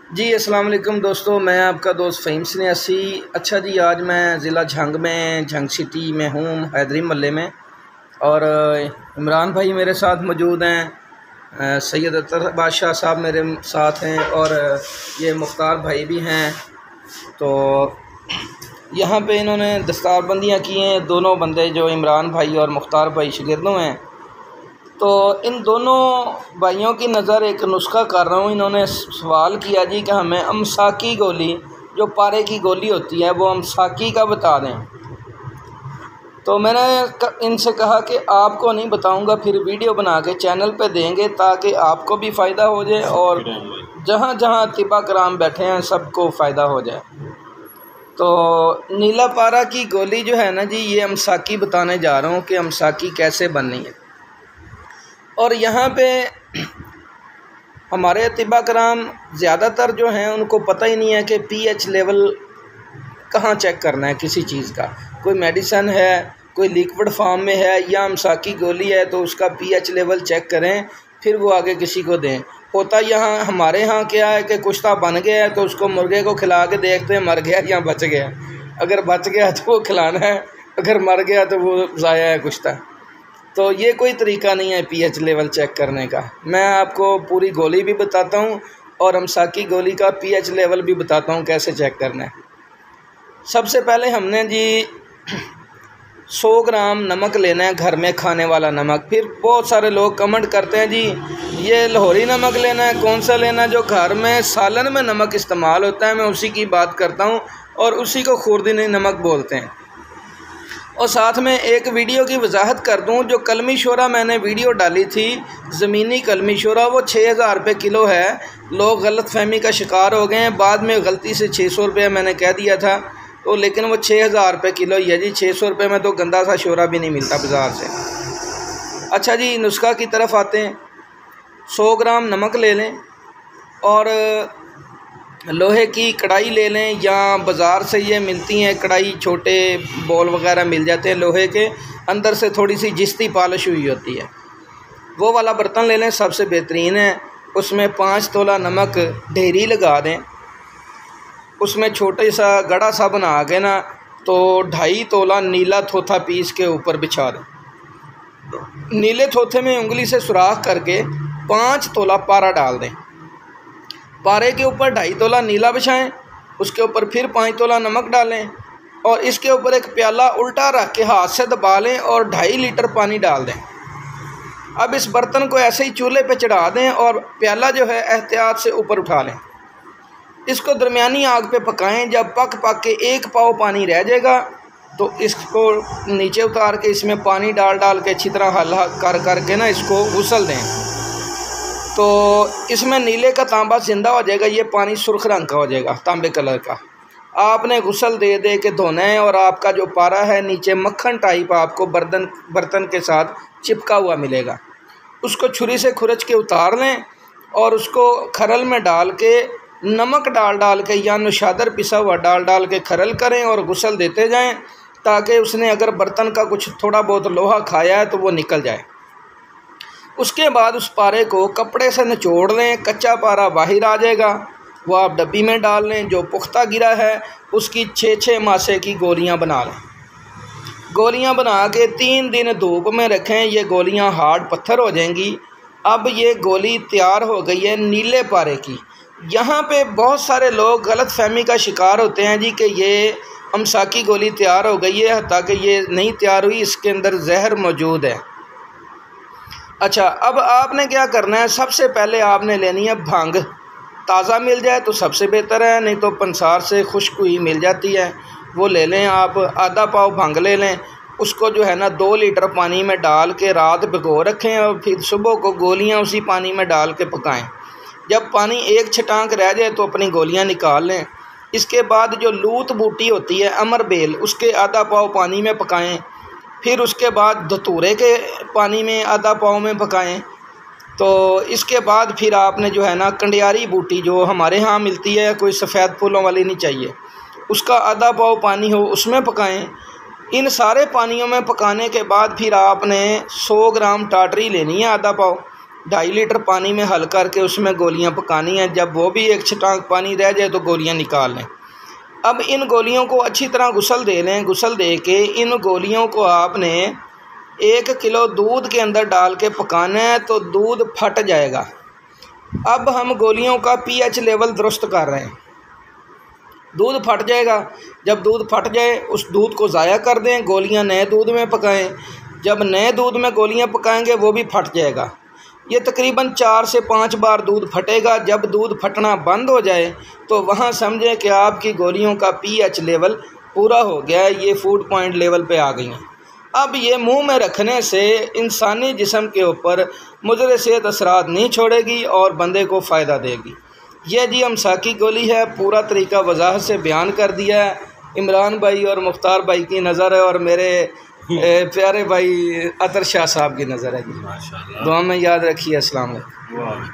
जी अस्सलाम वालेकुम दोस्तों, मैं आपका दोस्त फ़हीम सन्यासी। अच्छा जी, आज मैं ज़िला झंग में झंग सिटी में हूँ, हैदरी महल्ले में। और इमरान भाई मेरे साथ मौजूद हैं, सैयद अतर बादशाह साहब मेरे साथ हैं और ये मुख्तार भाई भी हैं। तो यहाँ पे इन्होंने दस्तारबंदियाँ की हैं, दोनों बंदे जो इमरान भाई और मुख्तार भाई शागिर्दों हैं। तो इन दोनों भाइयों की नज़र एक नुस्खा कर रहा हूँ। इन्होंने सवाल किया जी कि हमें अमसाकी गोली, जो पारे की गोली होती है, वो अमसाकी का बता दें। तो मैंने इनसे कहा कि आपको नहीं बताऊंगा, फिर वीडियो बना के चैनल पे देंगे ताकि आपको भी फ़ायदा हो जाए और जहाँ जहाँ तिबा कराम बैठे हैं सबको फ़ायदा हो जाए। तो नीला पारा की गोली जो है ना जी, ये अमसाकी बताने जा रहा हूँ कि अमसाकी कैसे बननी है। और यहाँ पे हमारे तिबा कराम ज़्यादातर जो हैं उनको पता ही नहीं है कि पीएच लेवल कहाँ चेक करना है किसी चीज़ का। कोई मेडिसन है, कोई लिक्विड फॉर्म में है या अमसाकी गोली है, तो उसका पीएच लेवल चेक करें, फिर वो आगे किसी को दें। होता यहाँ हमारे यहाँ क्या है कि कुश्ता बन गया है तो उसको मुर्गे को खिला के देखते हैं मर गया या बच गया। अगर बच गया तो वो खिलाना है, अगर मर गया तो वो ज़ाया है कुश्ता। तो ये कोई तरीका नहीं है पीएच लेवल चेक करने का। मैं आपको पूरी गोली भी बताता हूँ और अमसाकी गोली का पीएच लेवल भी बताता हूँ कैसे चेक करना है। सबसे पहले हमने जी 100 ग्राम नमक लेना है, घर में खाने वाला नमक। फिर बहुत सारे लोग कमेंट करते हैं जी ये लाहौरी नमक लेना है, कौन सा लेना है? जो घर में सालन में नमक इस्तेमाल होता है, मैं उसी की बात करता हूँ और उसी को खुर्दनी नमक बोलते हैं। और साथ में एक वीडियो की वजाहत कर दूं, जो कलमी शोरा मैंने वीडियो डाली थी, ज़मीनी कलमी शोरा, वो 6000 रुपये किलो है। लोग गलत फहमी का शिकार हो गए हैं, बाद में गलती से 600 रुपये मैंने कह दिया था, तो लेकिन वो 6000 रुपये किलो ही है जी। 600 रुपये में तो गंदा सा शोरा भी नहीं मिलता बाज़ार से। अच्छा जी, नुस्खा की तरफ आते हैं। 100 ग्राम नमक ले लें और लोहे की कढ़ाई ले लें, या बाज़ार से ये मिलती हैं कढ़ाई, छोटे बॉल वगैरह मिल जाते हैं लोहे के, अंदर से थोड़ी सी जिस्ती पॉलिश हुई होती है, वो वाला बर्तन ले लें, सबसे बेहतरीन है। उसमें 5 तोला नमक ढेरी लगा दें। उसमें छोटे सा गड़ा सा बना के ना, तो 2.5 तोला नीला थोथा पीस के ऊपर बिछा दें। नीले थोथे में उंगली से सुराख करके 5 तोला पारा डाल दें। पारे के ऊपर 2.5 तोला नीला बिछाएं, उसके ऊपर फिर 5 तोला नमक डालें और इसके ऊपर एक प्याला उल्टा रख के हाथ से दबा लें और 2.5 लीटर पानी डाल दें। अब इस बर्तन को ऐसे ही चूल्हे पे चढ़ा दें और प्याला जो है एहतियात से ऊपर उठा लें। इसको दरमियानी आग पे पकाएं। जब पक के 1 पाव पानी रह जाएगा तो इसको नीचे उतार के इसमें पानी डाल के अच्छी तरह हल्ला कर के ना इसको उसल दें। तो इसमें नीले का तांबा ज़िंदा हो जाएगा, ये पानी सुर्ख रंग का हो जाएगा, तांबे कलर का। आपने गुसल दे के धोना है और आपका जो पारा है नीचे मक्खन टाइप आपको बर्तन के साथ चिपका हुआ मिलेगा। उसको छुरी से खुरच के उतार लें और उसको खरल में डाल के नमक डाल के या नुशादर पिसा हुआ डाल के खरल करें और गुसल देते जाएं, ताकि उसने अगर बर्तन का कुछ थोड़ा बहुत लोहा खाया है तो वो निकल जाए। उसके बाद उस पारे को कपड़े से निचोड़ लें, कच्चा पारा बाहर आ जाएगा, वो आप डब्बी में डाल लें। जो पुख्ता गिरा है उसकी 6-6 मासे की गोलियां बना लें। गोलियां बना के 3 दिन धूप में रखें, ये गोलियां हार्ड पत्थर हो जाएंगी। अब ये गोली तैयार हो गई है नीले पारे की। यहाँ पे बहुत सारे लोग गलत फहमी का शिकार होते हैं जी कि ये अमसाकी गोली तैयार हो गई है, ताकि ये नहीं तैयार हुई, इसके अंदर जहर मौजूद है। अच्छा, अब आपने क्या करना है, सबसे पहले आपने लेनी है भांग। ताज़ा मिल जाए तो सबसे बेहतर है, नहीं तो पंसार से खुश्क हुई मिल जाती है, वो ले लें आप। आधा पाव भांग ले लें, उसको जो है ना 2 लीटर पानी में डाल के रात भिगो रखें और फिर सुबह को गोलियां उसी पानी में डाल के पकाएं। जब पानी एक छटांक रह जाए तो अपनी गोलियां निकाल लें। इसके बाद जो लूत बूटी होती है, अमर बेल, उसके आधा पाव पानी में पकाएं। फिर उसके बाद धतूरे के पानी में आधा पाव में पकाएं। तो इसके बाद फिर आपने जो है ना कंडियारी बूटी जो हमारे यहाँ मिलती है, कोई सफ़ेद फूलों वाली नहीं चाहिए, उसका आधा पाव पानी हो उसमें पकाएं। इन सारे पानियों में पकाने के बाद फिर आपने 100 ग्राम टाटरी लेनी है, आधा पाव, 2.5 लीटर पानी में हल करके उसमें गोलियां पकानी हैं। जब वो भी एक छटांक पानी रह जाए तो गोलियां निकाल लें। अब इन गोलियों को अच्छी तरह गुसल दे लें। गुसल दे के इन गोलियों को आपने 1 किलो दूध के अंदर डाल के पकाना है तो दूध फट जाएगा। अब हम गोलियों का pH लेवल दुरुस्त कर रहे हैं। दूध फट जाएगा। जब दूध फट जाए उस दूध को ज़ाया कर दें, गोलियां नए दूध में पकाएं। जब नए दूध में गोलियां पकाएंगे वो भी फट जाएगा। ये तकरीबन 4 से 5 बार दूध फटेगा। जब दूध फटना बंद हो जाए तो वहाँ समझें कि आपकी गोलियों का pH लेवल पूरा हो गया है, ये फूड पॉइंट लेवल पे आ गई हैं। अब ये मुंह में रखने से इंसानी जिस्म के ऊपर मुज़र सेहत असरात नहीं छोड़ेगी और बंदे को फ़ायदा देगी। यह जी अमसाकी गोली है, पूरा तरीका वजाहत से बयान कर दिया है। इमरान भाई और मुख्तार भाई की नज़र है और मेरे प्यारे भाई अतर शाह साहब की नज़र है जी। दुआ में याद रखिए। अस्सलाम वालेकुम।